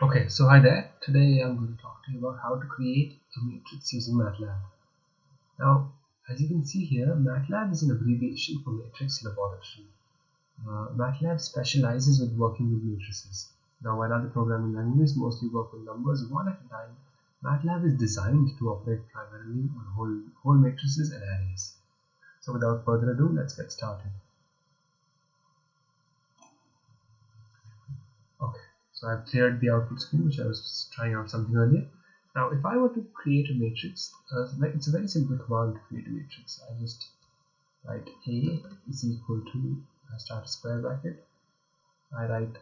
Okay, so hi there. Today I'm going to talk to you about how to create a matrix using MATLAB. Now, as you can see here, MATLAB is an abbreviation for Matrix Laboratory. MATLAB specializes with working with matrices. Now, while other programming languages mostly work with numbers one at a time, MATLAB is designed to operate primarily on whole matrices and arrays. So without further ado, let's get started. Okay, so I've cleared the output screen, which I was trying out something earlier. Now, if I were to create a matrix, it's a very simple command to create a matrix. I just write A is equal to, I start a square bracket. I write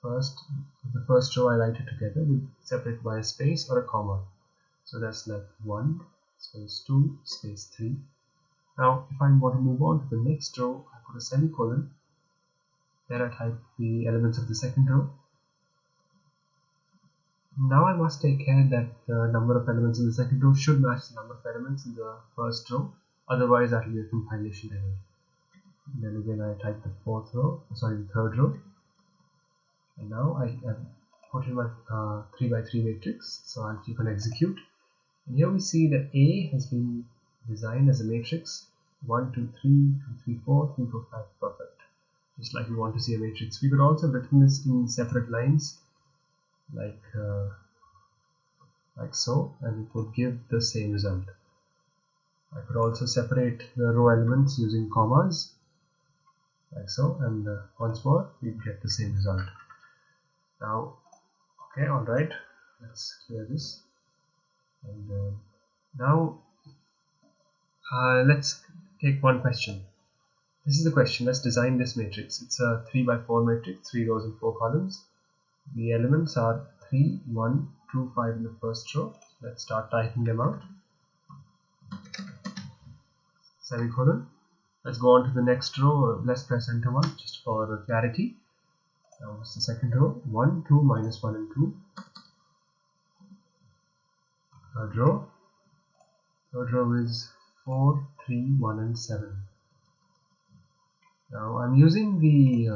the first row, I write it together with separate by a space or a comma. So that's like 1, space 2, space 3. Now, if I want to move on to the next row, I put a semicolon. There I type the elements of the second row. Now I must take care that the number of elements in the second row should match the number of elements in the first row, otherwise that will be a compilation error. Then again I type the third row, and now I have put in my 3 by 3 matrix, so I'll click on execute, and here we see that A has been designed as a matrix 1, 2, 3, 2, 3, 4, 3, 4, 5, perfect. Just like we want to see a matrix. We could also have written this in separate lines like so, and it would give the same result. I could also separate the row elements using commas like so, and once more we get the same result. Now, okay, alright, let's clear this, and now let's take one question. This is the question. Let's design this matrix. It's a 3 by 4 matrix, 3 rows and 4 columns. The elements are 3, 1, 2, 5 in the first row. Let's start typing them out. Semicolon. Let's go on to the next row. Let's press enter 1 just for clarity. Now what's the second row? 1, 2, minus 1 and 2. Third row. Third row is 4, 3, 1 and 7. Now I'm using the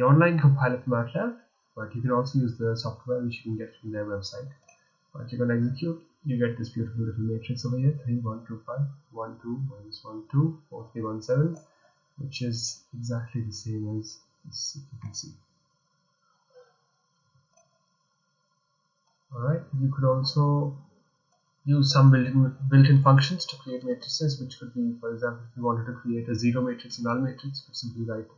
online compiler for MATLAB, but you can also use the software which you can get from their website. Once you can execute, you get this beautiful little matrix over here: 3, 1, 2, 5, 1, 2, minus 1, 2, 4, 3, 1, 7, which is exactly the same as this, you can see. Alright, you could also use some built-in functions to create matrices, which could be, for example, if you wanted to create a zero matrix, a null matrix, you could simply write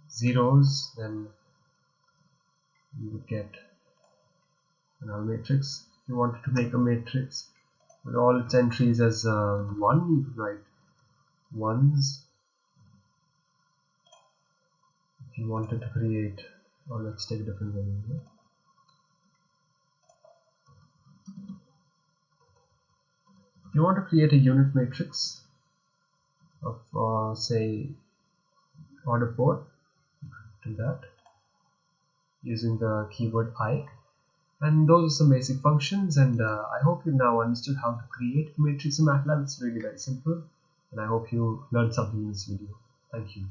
zeros, then you would get a null matrix. If you wanted to make a matrix with all its entries as 1, you could write ones. If you wanted to create, or let's take a different value here. If you want to create a unit matrix of say order 4, do that using the keyword I, and those are some basic functions, and I hope you now understood how to create a matrix in MATLAB. It's really very simple, and I hope you learned something in this video. Thank you.